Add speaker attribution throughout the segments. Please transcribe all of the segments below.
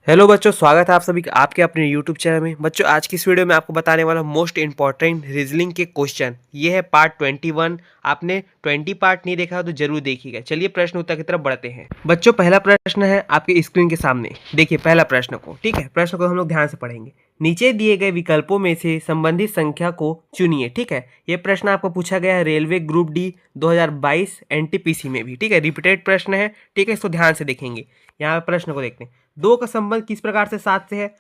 Speaker 1: Hello बच्चों, स्वागत है आप सभी का आपके अपने यूट्यूब चैनल में। बच्चों, आज की इस वीडियो में आपको बताने वाला मोस्ट इंपॉर्टेंट रीजनिंग के क्वेश्चन ये है पार्ट 21। आपने 20 पार्ट नहीं देखा हो तो जरूर देखिएगा। चलिए प्रश्न उत्तर की तरफ बढ़ते हैं। बच्चों, पहला प्रश्न है आपके स्क्रीन के सामने। देखिए पहला प्रश्न को, ठीक है। प्रश्न को हम लोग ध्यान से पढ़ेंगे। नीचे दिए गए विकल्पों में से संबंधित संख्या को चुनिए, ठीक है। ये प्रश्न आपको पूछा गया है रेलवे ग्रुप डी 2022 एनटीपीसी में भी, ठीक है। रिपीटेड प्रश्न है, ठीक है। इसको ध्यान से देखेंगे। यहाँ प्रश्न को देखते हैं। 2 का संबंध किस प्रकार से 7 से है,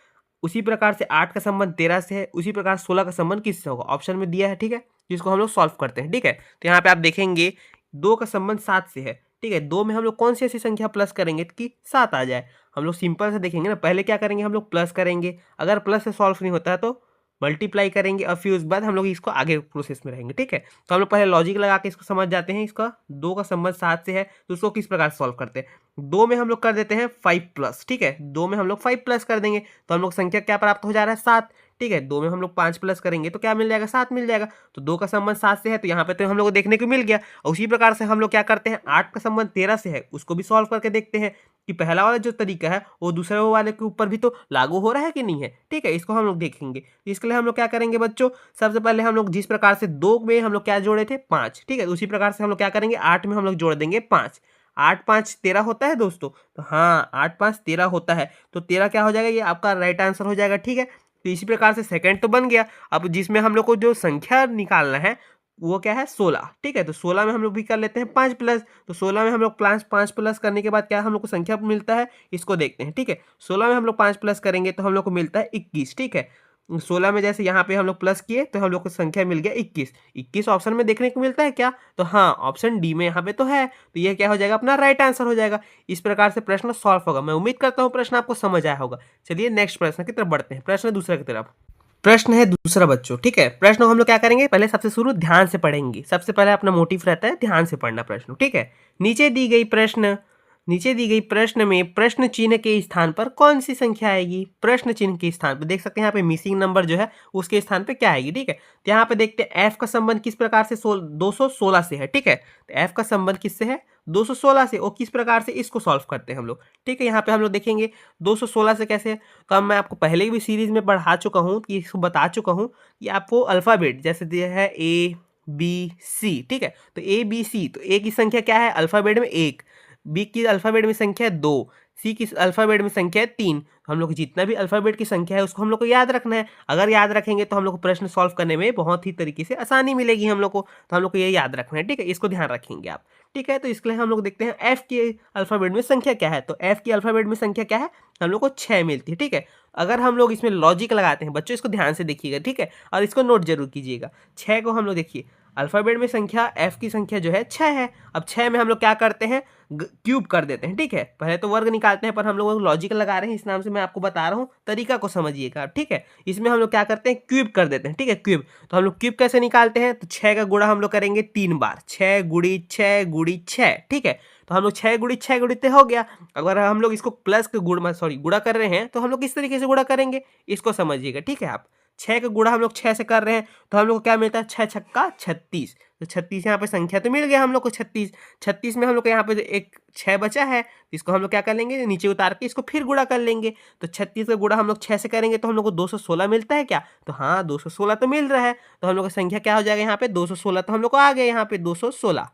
Speaker 1: उसी प्रकार से 8 का संबंध 13 से है, उसी प्रकार 16 का संबंध किससे होगा। ऑप्शन में दिया है, ठीक है, जिसको हम लोग सॉल्व करते हैं, ठीक है। तो यहाँ पे आप देखेंगे 2 का संबंध 7 से है, ठीक है। 2 में हम लोग कौन सी ऐसी संख्या प्लस करेंगे कि 7 आ जाए। हम लोग सिंपल से देखेंगे ना, पहले क्या करेंगे, हम लोग प्लस करेंगे। अगर प्लस से सॉल्व नहीं होता है तो मल्टीप्लाई करेंगे और फिर उसके बाद हम लोग इसको आगे प्रोसेस में रहेंगे, ठीक है। तो हम लोग पहले लॉजिक लगा के इसको समझ जाते हैं। इसका 2 का संबंध 7 से है तो उसको किस प्रकार सॉल्व करते हैं। 2 में हम लोग कर देते हैं 5 प्लस, ठीक है। 2 में हम लोग 5 प्लस कर देंगे तो हम लोग संख्या क्या प्राप्त हो जा रहा है, 7, ठीक है। 2 में हम लोग 5 प्लस करेंगे तो क्या मिल जाएगा, 7 मिल जाएगा। तो 2 का संबंध 7 से है तो यहाँ पे तो हम लोग को देखने को मिल गया। और उसी प्रकार से हम लोग क्या करते हैं, 8 का संबंध 13 से है, उसको भी सॉल्व करके देखते हैं कि पहला वाला जो तरीका है वो दूसरे वाले के ऊपर भी तो लागू हो रहा है कि नहीं है, ठीक है। इसको हम लोग देखेंगे। इसके लिए हम लोग क्या करेंगे बच्चों, सबसे पहले हम लोग जिस प्रकार से 2 में हम लोग क्या जोड़े थे, 5, ठीक है। उसी प्रकार से हम लोग क्या करेंगे, 8 में हम लोग जोड़ देंगे 5। 8 5 13 होता है दोस्तों। तो हाँ, 8 5 13 होता है। तो 13 क्या हो जाएगा, ये आपका राइट आंसर हो जाएगा, ठीक है। तो इसी प्रकार से सेकंड तो बन गया। अब जिसमें हम लोग को जो संख्या निकालना है वो क्या है, 16, ठीक है। तो 16 में हम लोग भी कर लेते हैं 5 प्लस। तो 16 में हम लोग 5 प्लस करने के बाद क्या हम लोग को संख्या मिलता है, इसको देखते हैं, ठीक है। 16 में हम लोग 5 प्लस करेंगे तो हम लोग को मिलता है 21, ठीक है। 16 में जैसे यहाँ पे हम लोग प्लस किए तो हम लोग को संख्या मिल गया 21। 21 ऑप्शन में देखने को मिलता है क्या, तो हाँ, ऑप्शन डी में यहाँ पे तो है। तो ये क्या हो जाएगा, अपना राइट आंसर हो जाएगा। इस प्रकार से प्रश्न सॉल्व होगा। मैं उम्मीद करता हूँ प्रश्न आपको समझ आया होगा। चलिए नेक्स्ट प्रश्न की तरफ बढ़ते हैं। प्रश्न दूसरा की तरफ। प्रश्न है दूसरा बच्चों, ठीक है। प्रश्न को हम लोग क्या करेंगे, पहले सबसे शुरू ध्यान से पढ़ेंगे। सबसे पहले अपना मोटिव रहता है ध्यान से पढ़ना प्रश्न, ठीक है। नीचे दी गई प्रश्न में प्रश्न चिन्ह के स्थान पर कौन सी संख्या आएगी। प्रश्न चिन्ह के स्थान पर देख सकते हैं यहाँ पे मिसिंग नंबर जो है उसके स्थान पे क्या आएगी, ठीक है। तो यहाँ पे देखते हैं एफ का संबंध किस प्रकार से 216 से है, ठीक है। तो एफ का संबंध किससे है, 216 से। और किस प्रकार से इसको सॉल्व करते हैं हम लोग, ठीक है। यहाँ पे हम लोग देखेंगे 216 से कैसे। तो अब मैं आपको पहले भी सीरीज में पढ़ा चुका हूँ कि इसको बता चुका हूँ कि आपको अल्फाबेट जैसे दिया है ए बी सी, ठीक है। तो ए बी सी, तो ए की संख्या क्या है अल्फाबेट में 1, बी की अल्फाबेट में संख्या है 2, सी की अल्फाबेट में संख्या है 3। हम लोग जितना भी अल्फाबेट की संख्या है उसको हम लोग को याद रखना है। अगर याद रखेंगे तो हम लोग को प्रश्न सॉल्व करने में बहुत ही तरीके से आसानी मिलेगी हम लोग को। तो हम लोग को ये याद रखना है, ठीक है। इसको ध्यान रखेंगे आप, ठीक है। तो इसके लिए हम लोग देखते हैं एफ की अल्फाबेट में संख्या क्या है। तो एफ की अल्फाबेट में संख्या क्या है, हम लोग को 6 मिलती है, ठीक है। अगर हम लोग इसमें लॉजिक लगाते हैं बच्चों, इसको ध्यान से देखिएगा, ठीक है। और इसको नोट जरूर कीजिएगा। 6 को हम लोग देखिए अल्फाबेट में संख्या एफ की संख्या जो है 6 है। अब 6 में हम लोग क्या करते हैं, क्यूब कर देते हैं, ठीक है। पहले तो वर्ग निकालते हैं पर हम लोग लॉजिक लगा रहे हैं, इस नाम से मैं आपको बता रहा हूँ, तरीका को समझिएगा, ठीक है। इसमें हम लोग क्या करते हैं, क्यूब कर देते हैं, ठीक है, क्यूब। तो हम लोग क्यूब कैसे निकालते हैं, तो 6 का गुणा हम लोग करेंगे 3 बार, 6 गुड़ी 6 गुड़ी 6, ठीक है। तो हम लोग 6 गुड़ी 6 गुड़ित हो गया। अगर हम लोग इसको प्लस के गुणा कर रहे हैं तो हम लोग किस तरीके से गुणा करेंगे, इसको समझिएगा, ठीक है। आप 6 का गुणा हम लोग 6 से कर रहे हैं तो हम लोग को क्या मिलता है, 6 छक्का 36। तो 36 यहाँ पे संख्या तो मिल गया हम लोग को 36। 36 में हम लोग को यहाँ पे एक 6 बचा है, इसको हम लोग क्या कर लेंगे, नीचे उतार के इसको फिर गुणा कर लेंगे। तो 36 का गुणा हम लोग 6 से करेंगे तो हम लोग को 216 मिलता है क्या, तो हाँ 216 तो मिल रहा है। तो हम लोग की संख्या क्या हो जाएगा यहाँ पे 216। तो हम लोग को आ गया यहाँ पे 216,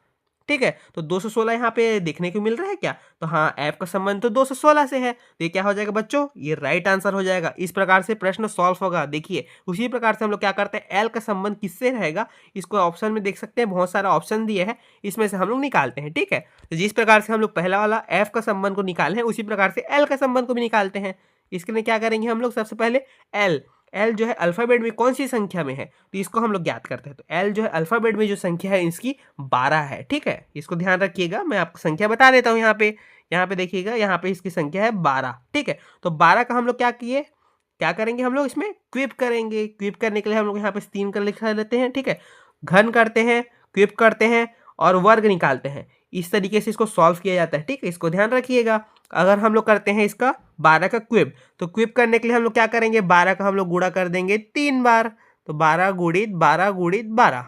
Speaker 1: ठीक है। तो 216 यहाँ पे देखने को मिल रहा है क्या, तो हाँ एफ का संबंध तो 216 से है। तो ये क्या हो जाएगा बच्चों, ये राइट आंसर हो जाएगा। इस प्रकार से प्रश्न सॉल्व होगा। देखिए उसी प्रकार से हम लोग क्या करते हैं, एल का संबंध किससे रहेगा, इसको ऑप्शन में देख सकते हैं, बहुत सारा ऑप्शन दिए हैं, इसमें से हम लोग निकालते हैं, ठीक है। तो जिस प्रकार से हम लोग पहला वाला एफ का संबंध को निकाले हैं उसी प्रकार से एल का संबंध को भी निकालते हैं। इसके लिए क्या करेंगे हम लोग, सबसे पहले एल एल जो है अल्फाबेट में कौन सी संख्या में है, तो इसको हम लोग ज्ञात करते हैं। तो एल जो है अल्फाबेट में जो संख्या है इसकी 12 है, ठीक है। इसको ध्यान रखिएगा, मैं आपको संख्या बता देता हूँ। यहाँ पे देखिएगा, यहाँ पे इसकी संख्या है 12, ठीक है। तो 12 का हम लोग क्या करेंगे, हम लोग इसमें क्विप करेंगे। क्विप करने के लिए हम लोग यहाँ पे 3 कर लिखा लेते हैं, ठीक है। घन करते हैं, क्विप करते हैं और वर्ग निकालते हैं। इस तरीके से इसको सॉल्व किया जाता है, ठीक है। इसको ध्यान रखिएगा। अगर हम लोग करते हैं इसका 12 का क्विब, तो क्विब करने के लिए हम लोग क्या करेंगे, 12 का हम लोग गुणा कर देंगे 3 बार। तो 12 गुणित 12 गुणित 12,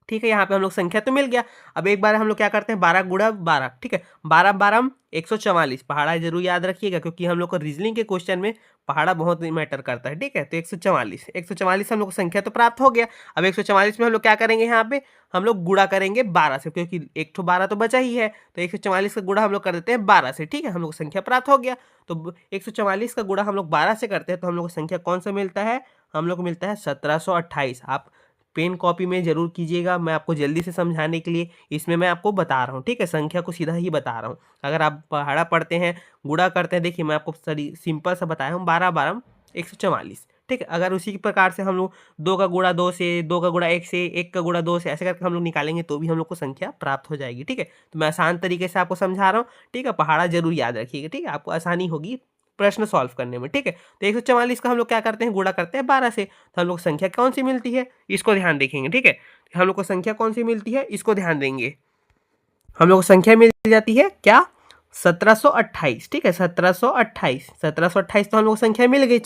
Speaker 1: ठीक है, यहाँ पे हम लोग संख्या तो मिल गया। अब एक बार हम लोग क्या करते हैं 12 गुणा 12, ठीक है, 12 12 144। पहाड़ा जरूर याद रखिएगा क्योंकि हम लोग को रीजनिंग के क्वेश्चन में पहाड़ा बहुत मैटर करता है, ठीक है। तो 144 हम लोग को संख्या तो प्राप्त हो गया। अब 144 में हम लोग क्या करेंगे, यहाँ पे हम लोग गुणा करेंगे 12 से, क्योंकि एक तो 12 तो बचा ही है, तो 144 का गुणा हम लोग कर देते हैं 12 से, ठीक है, हम लोग को संख्या प्राप्त हो गया। तो 144 का गुणा हम लोग 12 से करते हैं तो हम लोग को संख्या कौन सा मिलता है, हम लोग को मिलता है 1728। आप पेन कॉपी में जरूर कीजिएगा, मैं आपको जल्दी से समझाने के लिए इसमें मैं आपको बता रहा हूँ, ठीक है, संख्या को सीधा ही बता रहा हूँ। अगर आप पहाड़ा पढ़ते हैं, गुणा करते हैं, देखिए मैं आपको सिंपल सा बताया हूँ, 12 12 144, ठीक है। अगर उसी प्रकार से हम लोग 2 का गुणा 2 से, 2 का गुणा 1 से, 1 का गुणा 2 से, ऐसे करके हम लोग निकालेंगे तो भी हम लोग को संख्या प्राप्त हो जाएगी, ठीक है। तो मैं आसान तरीके से आपको समझा रहा हूँ, ठीक है, पहाड़ा जरूर याद रखिएगा, ठीक है, आपको आसानी होगी प्रश्न सॉल्व करने में, ठीक है। तो 144 का हम लोग क्या करते हैं, गुणा करते हैं 12 से, तो हम लोग संख्या कौन सी मिलती है, इसको ध्यान देखेंगे, ठीक है। हम लोग को संख्या कौन सी मिलती है, इसको ध्यान देंगे। हम लोग को संख्या मिल जाती है क्या, 1728, ठीक है, 1728 तो हम लोग को संख्या मिल गई।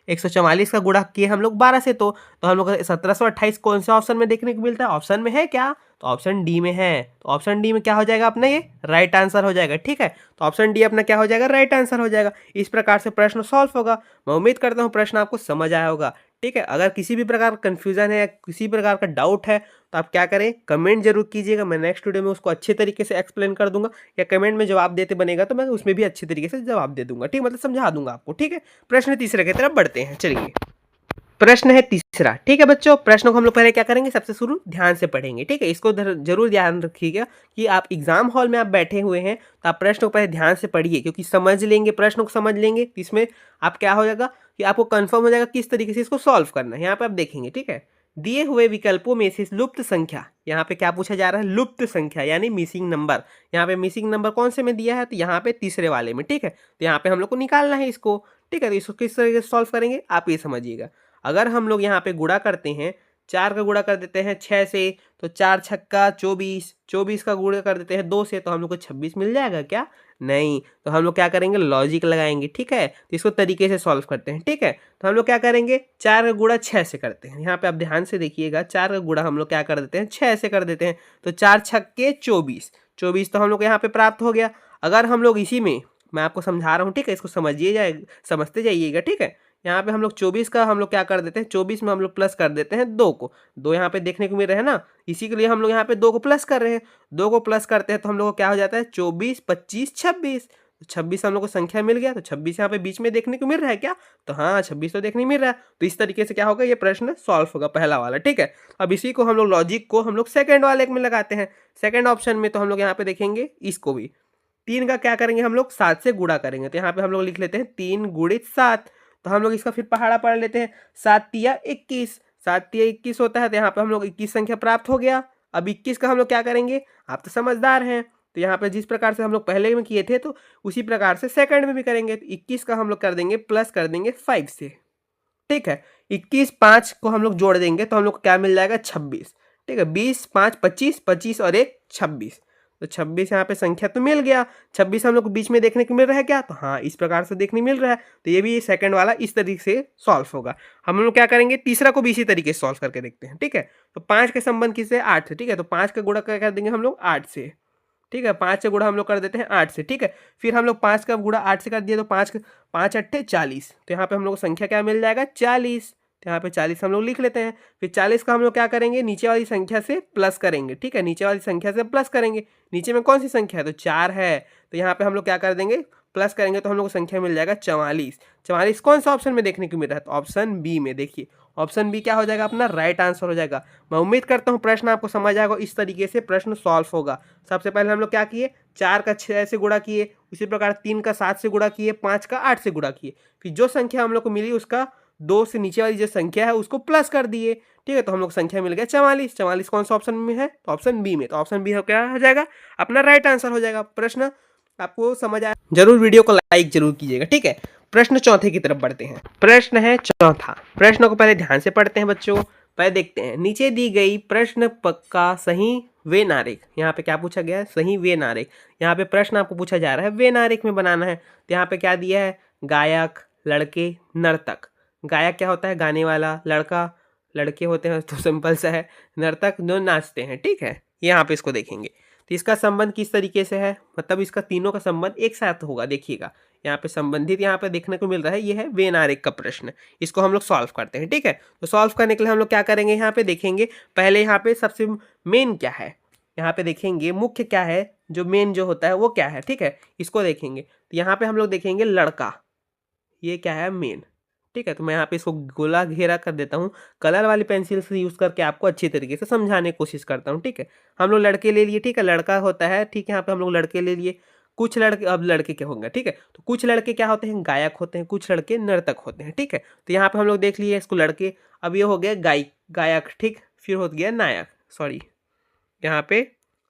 Speaker 1: 144 का गुणा किए हम लोग 12 से, तो हम लोग को 1728 कौन से ऑप्शन में देखने को मिलता है, ऑप्शन में है क्या, तो ऑप्शन डी में है। तो ऑप्शन डी में क्या हो जाएगा अपना, ये राइट आंसर हो जाएगा, ठीक है। तो ऑप्शन डी अपना क्या हो जाएगा, राइट आंसर हो जाएगा। इस प्रकार से प्रश्न सॉल्व होगा। मैं उम्मीद करता हूँ प्रश्न आपको समझ आया होगा, ठीक है। अगर किसी भी प्रकार का कन्फ्यूजन है या किसी प्रकार का डाउट है तो आप क्या करें, कमेंट जरूर कीजिएगा, मैं नेक्स्ट वीडियो में उसको अच्छे तरीके से एक्सप्लेन कर दूंगा, या कमेंट में जवाब देते बनेगा तो मैं उसमें भी अच्छे तरीके से जवाब दे दूंगा, ठीक, मतलब समझा दूंगा आपको, ठीक है। प्रश्न तीसरे की तरफ बढ़ते हैं, चलिए। प्रश्न है तीसरा, ठीक है बच्चों। प्रश्न को हम लोग पहले क्या करेंगे, सबसे शुरू ध्यान से पढ़ेंगे, ठीक है। इसको जरूर ध्यान रखिएगा कि आप एग्जाम हॉल में आप बैठे हुए हैं तो आप प्रश्न को पहले ध्यान से पढ़िए, क्योंकि समझ लेंगे, प्रश्न को समझ लेंगे तो इसमें आप क्या हो जाएगा कि आपको कंफर्म हो जाएगा किस तरीके से इसको सॉल्व करना है। यहाँ पे आप देखेंगे, ठीक है, दिए हुए विकल्पों में से लुप्त संख्या, यहाँ पे क्या पूछा जा रहा है, लुप्त संख्या यानी मिसिंग नंबर। यहाँ पे मिसिंग नंबर कौन से में दिया है, तो यहाँ पे तीसरे वाले में, ठीक है। तो यहाँ पे हम लोग को निकालना है इसको, ठीक है। तो इसको किस तरीके से सॉल्व करेंगे आप ये समझिएगा। अगर हम लोग यहाँ पे गुणा करते हैं, 4 का गुणा कर देते हैं 6 से, तो 4 छक्का 24, 24 का गुणा कर देते हैं 2 से, तो हम लोग को 26 मिल जाएगा क्या, नहीं। तो हम लोग क्या करेंगे, लॉजिक लगाएंगे, ठीक है। तो इसको तरीके से सॉल्व करते हैं, ठीक है। तो हम लोग क्या करेंगे, 4 का गुणा 6 से करते हैं। यहाँ पे आप ध्यान से देखिएगा, 4 का गुणा हम लोग क्या कर देते हैं, 6 से कर देते हैं। तो 4 छक्के 24, 24 तो हम लोग यहाँ पे प्राप्त हो गया। अगर हम लोग इसी में, मैं आपको समझा रहा हूँ, ठीक है, इसको समझते जाइएगा, ठीक है। यहाँ पे हम लोग 24 का हम लोग क्या कर देते हैं, 24 में हम लोग प्लस कर देते हैं 2 को, 2 यहाँ पे देखने को मिल रहे हैं ना, इसी के लिए हम लोग यहाँ पे 2 को प्लस कर रहे हैं। 2 को प्लस करते हैं तो हम लोग को क्या हो जाता है, 24 25 26, 26 हम लोग को संख्या मिल गया। तो 26 यहाँ पे बीच में देखने को मिल रहा है क्या, तो हाँ 26 तो देखने मिल रहा है। तो इस तरीके से क्या होगा, ये प्रश्न सॉल्व होगा पहला वाला, ठीक है। अब इसी को हम लोग लॉजिक को हम लोग सेकेंड वाले में लगाते हैं, सेकेंड ऑप्शन में। तो हम लोग यहाँ पे देखेंगे इसको भी, 3 का क्या करेंगे हम लोग, 7 से गुणा करेंगे। तो यहाँ पे हम लोग लिख लेते हैं 3 गुणित 7। तो हम लोग इसका फिर पहाड़ा पढ़ लेते हैं, 7 तिया 21, 7 तिया 21 होता है। तो यहाँ पे हम लोग 21 संख्या प्राप्त हो गया। अब 21 का हम लोग क्या करेंगे, आप तो समझदार हैं, तो यहाँ पे जिस प्रकार से हम लोग पहले में किए थे तो उसी प्रकार से सेकंड में भी करेंगे। तो 21 का हम लोग कर देंगे प्लस कर देंगे 5 से, ठीक है। 21 5 को हम लोग जोड़ देंगे तो हम लोग को क्या मिल जाएगा, 26, ठीक है। 20 5 25, 25 और 1 26, तो 26 यहाँ पे संख्या तो मिल गया। 26 हम लोग को बीच में देखने को मिल रहा है क्या, तो हाँ इस प्रकार से देखने मिल रहा है। तो ये भी सेकंड वाला इस तरीके से सॉल्व होगा। हम लोग क्या करेंगे, तीसरा को भी इसी तरीके से सॉल्व करके देखते हैं, ठीक है। तो 5 के संबंध किससे, 8 से, ठीक है। तो 5 का गुणा क्या कर देंगे हम लोग 8 से, ठीक है। 5 से गुणा हम लोग कर देते हैं 8 से, ठीक है। फिर हम लोग 5 का गुणा 8 से कर दिया तो 5 अट्ठे 40, तो यहाँ पे हम लोग को संख्या क्या मिल जाएगा, 40। तो यहाँ पे 40 हम लोग लिख लेते हैं। फिर 40 का हम लोग क्या करेंगे, नीचे वाली संख्या से प्लस करेंगे, ठीक है। नीचे वाली संख्या से प्लस करेंगे, नीचे में कौन सी संख्या है, तो 4 है। तो यहाँ पे हम लोग क्या कर देंगे, प्लस करेंगे तो हम लोग को संख्या मिल जाएगा 44। 44 कौन सा ऑप्शन में देखने को मिल रहा है, तो ऑप्शन बी में। देखिए ऑप्शन बी क्या हो जाएगा, अपना राइट आंसर हो जाएगा। मैं उम्मीद करता हूँ प्रश्न आपको समझ आएगा, इस तरीके से प्रश्न सॉल्व होगा। सबसे पहले हम लोग क्या किए, 4 का 6 से गुणा किए, उसी प्रकार 3 का 7 से गुणा किए, 5 का 8 से गुणा किए। फिर जो संख्या हम लोग को मिली उसका 2 से नीचे वाली जो संख्या है उसको प्लस कर दिए, ठीक है। तो हम लोग संख्या मिल गया 44। 44 कौन सा ऑप्शन में है, तो ऑप्शन बी में। तो ऑप्शन बी क्या हो जाएगा, अपना राइट आंसर हो जाएगा। प्रश्न आपको समझ आया, जरूर वीडियो को लाइक जरूर कीजिएगा, ठीक है। प्रश्न चौथे की तरफ बढ़ते हैं। प्रश्न है चौथा, प्रश्न को पहले ध्यान से पढ़ते हैं बच्चों। पहले देखते हैं, नीचे दी गई प्रश्न का सही वे नारेख, यहाँ पे क्या पूछा गया है, सही वे नारेख। यहाँ पे प्रश्न आपको पूछा जा रहा है वे नारेख में बनाना है। तो यहाँ पे क्या दिया है, गायक, लड़के, नर्तक। गायक क्या होता है, गाने वाला, लड़का लड़के होते हैं तो सिंपल सा है, नर्तक जो नाचते हैं, ठीक है। यहाँ पे इसको देखेंगे तो इसका संबंध किस तरीके से है, मतलब इसका तीनों का संबंध एक साथ होगा। देखिएगा यहाँ पे संबंधित यहाँ पे देखने को मिल रहा है, ये है वेन आरेख का प्रश्न। इसको हम लोग सॉल्व करते हैं, ठीक है। तो सॉल्व करने के लिए हम लोग क्या करेंगे, यहाँ पे देखेंगे पहले यहाँ पे सबसे मेन क्या है, यहाँ पे देखेंगे मुख्य क्या है, जो मेन जो होता है वो क्या है, ठीक है। इसको देखेंगे तो यहाँ पे हम लोग देखेंगे लड़का, ये क्या है मेन, ठीक है। तो मैं यहाँ पे इसको गोला घेरा कर देता हूँ, कलर वाली पेंसिल से यूज़ करके आपको अच्छी तरीके से समझाने की कोशिश करता हूँ, ठीक है। हम लोग लड़के ले लिए, ठीक है, लड़का होता है, ठीक है। यहाँ पे हम लोग लड़के ले लिए, कुछ लड़के, अब लड़के क्या होंगे, ठीक है। तो कुछ लड़के क्या होते हैं, गायक होते हैं, कुछ लड़के नर्तक होते हैं, ठीक है। तो यहाँ पे हम लोग देख लिए इसको लड़के, अब ये हो गया गायक, ठीक। फिर हो गया नायक, सॉरी यहाँ पे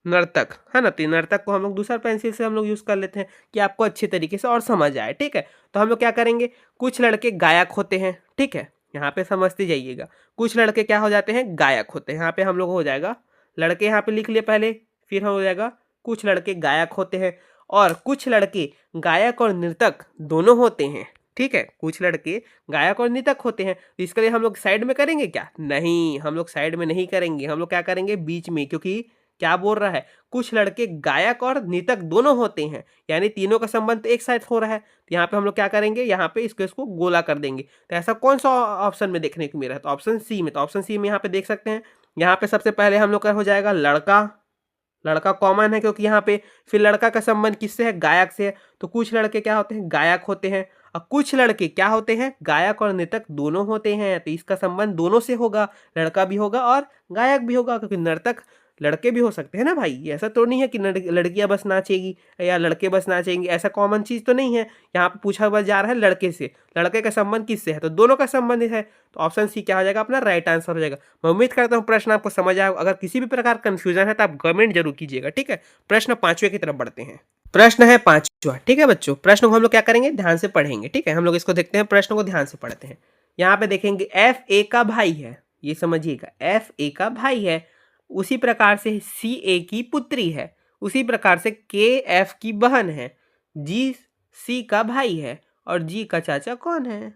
Speaker 1: नर्तक, है ना। तो नर्तक को हम लोग दूसरा पेंसिल से हम लोग यूज़ कर लेते हैं कि आपको अच्छे तरीके से और समझ आए, ठीक है। तो हम लोग क्या करेंगे, कुछ लड़के गायक होते हैं, ठीक है, यहाँ पे समझते जाइएगा। कुछ लड़के क्या हो जाते हैं, गायक होते हैं। यहाँ पे हम लोग हो जाएगा लड़के, यहाँ पे लिख लिए पहले, फिर हो जाएगा कुछ लड़के गायक होते हैं, और कुछ लड़के गायक और नर्तक दोनों होते हैं, ठीक है। कुछ लड़के गायक और नर्तक होते हैं, तो इसके लिए हम लोग साइड में करेंगे क्या, नहीं, हम लोग साइड में नहीं करेंगे, हम लोग क्या करेंगे बीच में, क्योंकि क्या बोल रहा है, कुछ लड़के गायक और नर्तक दोनों होते हैं, यानी तीनों का संबंध एक साथ हो रहा है। तो यहाँ पे हम लोग क्या करेंगे, यहाँ पे इसको गोला कर देंगे। तो ऐसा कौन सा ऑप्शन में देखने को मिल रहा है, तो ऑप्शन सी में। तो ऑप्शन सी में यहाँ पे देख सकते हैं, यहाँ पे सबसे पहले हम लोग का हो जाएगा लड़का, लड़का कॉमन है क्योंकि यहाँ पे, फिर लड़का का संबंध किससे है, गायक से है। तो कुछ लड़के क्या होते हैं, गायक होते हैं, और कुछ लड़के क्या होते हैं, गायक और नर्तक दोनों होते हैं। तो इसका संबंध दोनों से होगा, लड़का भी होगा और गायक भी होगा, क्योंकि नर्तक लड़के भी हो सकते हैं ना भाई। ऐसा तो नहीं है कि लड़कियां बस नाचेगी या लड़के बस नाचेंगे, ऐसा कॉमन चीज़ तो नहीं है। यहाँ पे पूछा हुआ जा रहा है लड़के से, लड़के का संबंध किससे है, तो दोनों का संबंध है। तो ऑप्शन सी क्या हो जाएगा, अपना राइट आंसर हो जाएगा। मैं उम्मीद करता हूँ प्रश्न आपको समझ आया। अगर किसी भी प्रकार कन्फ्यूजन है तो आप कमेंट जरूर कीजिएगा, ठीक है। प्रश्न 5वें की तरफ बढ़ते हैं। प्रश्न है 5वां, ठीक है बच्चों। प्रश्न को हम लोग क्या करेंगे, ध्यान से पढ़ेंगे, ठीक है। हम लोग इसको देखते हैं, प्रश्न को ध्यान से पढ़ते हैं। यहाँ पे देखेंगे एफ ए का भाई है, ये समझिएगा, एफ ए का भाई है, उसी प्रकार से सी ए की पुत्री है, उसी प्रकार से के एफ की बहन है, जी सी का भाई है, और जी का चाचा कौन है।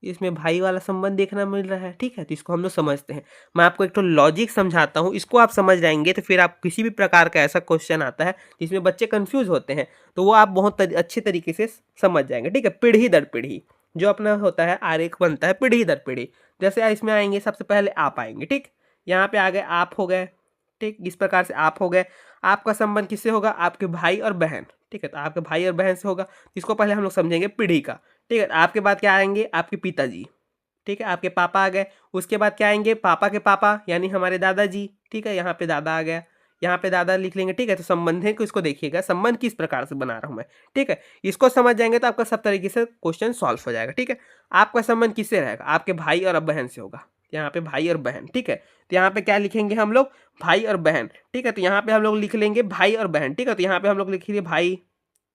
Speaker 1: इसमें भाई वाला संबंध देखना मिल रहा है, ठीक है। तो इसको हम लोग समझते हैं। मैं आपको एक तो लॉजिक समझाता हूँ, इसको आप समझ जाएंगे तो फिर आप किसी भी प्रकार का ऐसा क्वेश्चन आता है जिसमें बच्चे कंफ्यूज होते हैं, तो वो आप बहुत अच्छे तरीके से समझ जाएंगे, ठीक है। पीढ़ी दर पीढ़ी जो अपना होता है आरेख बनता है, पीढ़ी दर पीढ़ी। जैसे इसमें आएंगे, सबसे पहले आप आएंगे, ठीक। यहाँ पे आ गए आप हो गए, ठीक। इस प्रकार से आप हो गए, आपका संबंध किससे होगा, आपके भाई और बहन, ठीक है। तो आपके भाई और बहन से होगा, इसको पहले हम लोग समझेंगे पीढ़ी का, ठीक है। आपके बाद क्या आएंगे, आपके पिताजी, ठीक है, आपके पापा आ गए। उसके बाद क्या आएंगे, पापा के पापा यानी हमारे दादाजी, ठीक है। यहाँ पे दादा आ गया, यहाँ पे दादा लिख लेंगे, ठीक है। तो संबंध है, इसको देखिएगा संबंध किस प्रकार से बना रहा हूँ मैं, ठीक है। इसको समझ जाएंगे तो आपका सब तरीके से क्वेश्चन सॉल्व हो जाएगा, ठीक है। आपका संबंध किससे रहेगा, आपके भाई और बहन से होगा। यहाँ पे भाई और बहन, ठीक है। तो यहाँ पे क्या लिखेंगे हम लोग, भाई और बहन, ठीक है। तो यहाँ पे हम लोग लिख लेंगे भाई और बहन, ठीक है। तो यहाँ पे हम लोग लिखेंगे भाई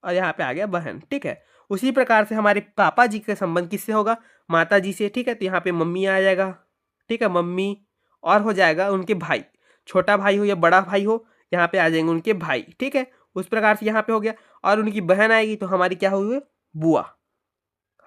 Speaker 1: और यहाँ पे आ गया बहन, ठीक है। उसी प्रकार से हमारे पापा जी का संबंध किससे होगा, माता जी से, ठीक है। तो यहाँ पे मम्मी आ जाएगा, ठीक है, मम्मी, और हो जाएगा उनके भाई, छोटा भाई हो या बड़ा भाई हो, यहाँ पे आ जाएंगे उनके भाई, ठीक है। उस प्रकार से यहाँ पे हो गया। और उनकी बहन आएगी तो हमारी क्या हुई, बुआ।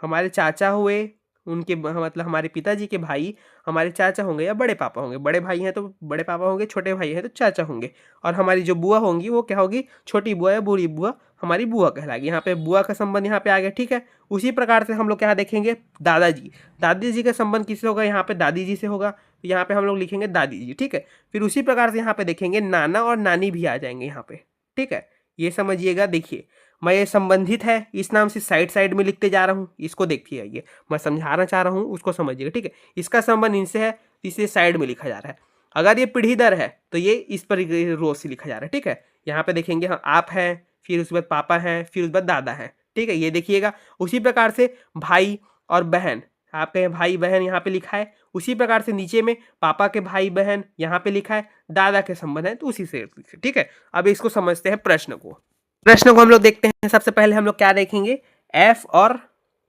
Speaker 1: हमारे चाचा हुए, उनके मतलब हमारे पिताजी के भाई हमारे चाचा होंगे या बड़े पापा होंगे, बड़े भाई हैं तो बड़े पापा होंगे, छोटे भाई हैं तो चाचा होंगे। और हमारी जो बुआ होंगी वो क्या होगी, छोटी बुआ या बूढ़ी बुआ, हमारी बुआ कहलाएगी। यहाँ पे बुआ का संबंध यहाँ पे आ गया, ठीक है। उसी प्रकार से हम लोग क्या देखेंगे, दादाजी, दादी जी का संबंध किससे होगा, यहाँ पे दादी जी से होगा। तो यहाँ पे हम लोग लिखेंगे दादी जी, ठीक है। फिर उसी प्रकार से यहाँ पे देखेंगे नाना और नानी भी आ जाएंगे यहाँ पे, ठीक है। ये समझिएगा, देखिए मैं ये संबंधित है इस नाम से साइड साइड में लिखते जा रहा हूँ, इसको देखिए, ये मैं समझाना चाह रहा हूँ, उसको समझिएगा, ठीक है। इसका संबंध इनसे है, इसे साइड में लिखा जा रहा है। अगर ये पीढ़ी दर है तो ये इस पर रो से लिखा जा रहा है, ठीक है। यहाँ पे देखेंगे, हाँ आप हैं, फिर उसके बाद पापा हैं, फिर उसके बाद दादा हैं, ठीक है। ये देखिएगा उसी प्रकार से भाई और बहन, आपके भाई बहन यहाँ पे लिखा है। उसी प्रकार से नीचे में पापा के भाई बहन यहाँ पे लिखा है, दादा के संबंध है तो उसी से, ठीक है। अब इसको समझते हैं प्रश्न को। प्रश्न को हम लोग देखते हैं। सबसे पहले हम लोग क्या देखेंगे, एफ और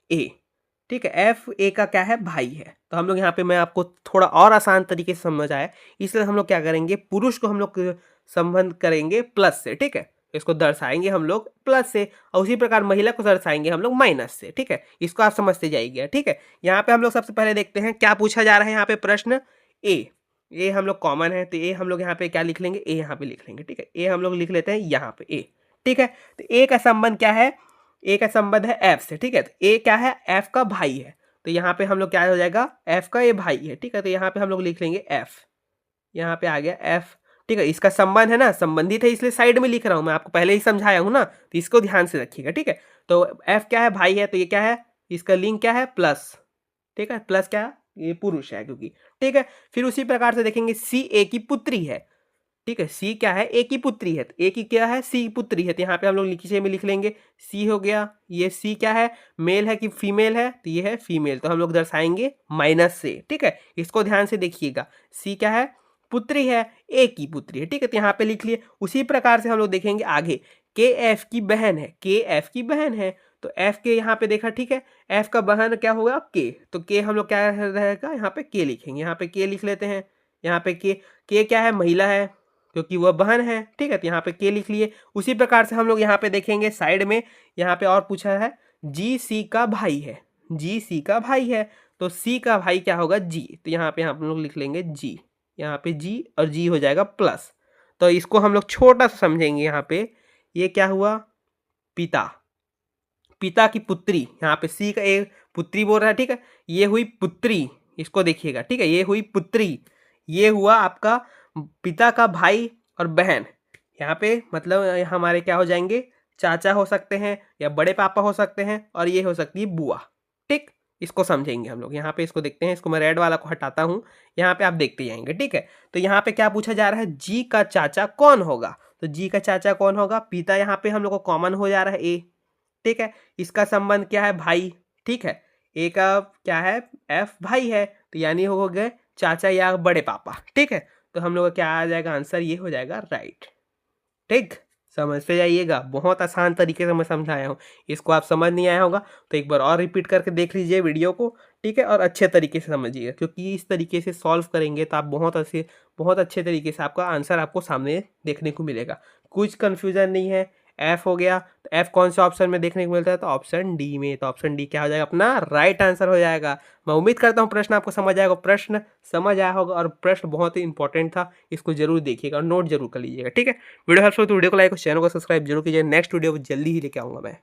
Speaker 1: ए, ठीक है। एफ ए का क्या है, भाई है। तो हम लोग यहाँ पे, मैं आपको थोड़ा और आसान तरीके से समझ आया, इसलिए हम लोग क्या करेंगे, पुरुष को हम लोग संबंध करेंगे प्लस से, ठीक है। इसको दर्शाएंगे हम लोग प्लस से, और उसी प्रकार महिला को दर्शाएंगे हम लोग माइनस से, ठीक है। इसको आप समझते जाइए, ठीक है। यहाँ पे हम लोग सबसे पहले देखते हैं क्या पूछा जा रहा है। यहाँ पे प्रश्न ए हम लोग कॉमन है, तो ए हम लोग यहाँ पे क्या लिख लेंगे, ए यहाँ पे लिख लेंगे, ठीक है। ए हम लोग लिख लेते हैं यहाँ पे ए, ठीक है। तो ए का संबंध क्या है, ए का संबंध है एफ से, ठीक है। तो ए क्या है, एफ का भाई है, तो यहाँ पे हम लोग क्या हो जाएगा, एफ का ये भाई है, ठीक है। तो यहाँ पे हम लोग लिख लेंगे एफ, यहाँ पे आ गया एफ, ठीक है। इसका संबंध है ना, संबंधित है, इसलिए साइड में लिख रहा हूँ, मैं आपको पहले ही समझाया हूँ ना, तो इसको ध्यान से रखिएगा, ठीक है। तो एफ क्या है, भाई है, तो ये क्या है, इसका लिंक क्या है, प्लस, ठीक है। प्लस क्या है, ये पुरुष है क्योंकि, ठीक है। फिर उसी प्रकार से देखेंगे सी ए की पुत्री है, ठीक है। सी क्या है, ए की पुत्री है, तो ए की क्या है, सी पुत्री है, तो यहाँ पे हम लोग नीचे में लिख लेंगे सी हो गया। ये सी क्या है, मेल है कि फीमेल है, तो ये है फीमेल, तो हम लोग दर्शाएंगे माइनस से, ठीक है। इसको ध्यान से देखिएगा, सी क्या है, पुत्री है, ए की पुत्री है, ठीक है। तो यहाँ पे लिख लिए। उसी प्रकार से हम लोग देखेंगे आगे, के एफ की बहन है, के एफ की बहन है, तो एफ के यहाँ पे देखा, ठीक है। एफ का बहन क्या होगा, के, तो के हम लोग क्या रहेगा, यहाँ पे के लिखेंगे, यहाँ पे के लिख लेते हैं। यहाँ पे के क्या है, महिला है क्योंकि वह बहन है, ठीक है। तो यहाँ पे के लिख लिए। उसी प्रकार से हम लोग यहाँ पे देखेंगे साइड में, यहाँ पे और पूछा है जी सी का भाई है, जी सी का भाई है, तो सी का भाई क्या होगा, जी, तो यहाँ पे हम लोग लिख लेंगे जी, यहाँ पे जी और जी हो जाएगा प्लस। तो इसको हम लोग छोटा सा समझेंगे, यहाँ पे ये क्या हुआ, पिता, पिता की पुत्री, यहाँ पे सी का एक पुत्री बोल रहा है, ठीक है। ये हुई पुत्री, इसको देखिएगा, ठीक है। ये हुई पुत्री, ये हुआ आपका पिता का भाई और बहन, यहाँ पे मतलब हमारे क्या हो जाएंगे, चाचा हो सकते हैं या बड़े पापा हो सकते हैं, और ये हो सकती है बुआ, ठीक। इसको समझेंगे हम लोग। यहाँ पे इसको देखते हैं, इसको मैं रेड वाला को हटाता हूँ, यहाँ पे आप देखते जाएंगे, ठीक है। तो यहाँ पे क्या पूछा जा रहा है, जी का चाचा कौन होगा, तो जी का चाचा कौन होगा, पिता, यहाँ पे हम लोग को कॉमन हो जा रहा है ए, ठीक है। इसका संबंध क्या है, भाई, ठीक है। ए का क्या है, एफ भाई है, तो यानी हो गए चाचा या बड़े पापा, ठीक है। तो हम लोग का क्या आ जाएगा आंसर, ये हो जाएगा राइट, ठीक। समझते जाइएगा, बहुत आसान तरीके से मैं समझाया हूँ। इसको आप समझ नहीं आया होगा तो एक बार और रिपीट करके देख लीजिए वीडियो को, ठीक है। और अच्छे तरीके से समझिएगा, क्योंकि इस तरीके से सॉल्व करेंगे तो आप बहुत अच्छे तरीके से आपका आंसर आपको सामने देखने को मिलेगा, कुछ कन्फ्यूजन नहीं है। एफ हो गया, तो एफ कौन से ऑप्शन में देखने को मिलता है, तो ऑप्शन डी में, तो ऑप्शन डी क्या हो जाएगा, अपना राइट आंसर हो जाएगा। मैं उम्मीद करता हूँ प्रश्न आपको समझ आएगा, प्रश्न समझ आया होगा, और प्रश्न बहुत ही इंपॉर्टेंट था, इसको जरूर देखिएगा और नोट जरूर कर लीजिएगा, ठीक है। वीडियो हेल्पफुल तो वीडियो को लाइक और चैनल को सब्सक्राइब जरूर कीजिए। नेक्स्ट वीडियो जल्दी ही लेके आऊँगा मैं।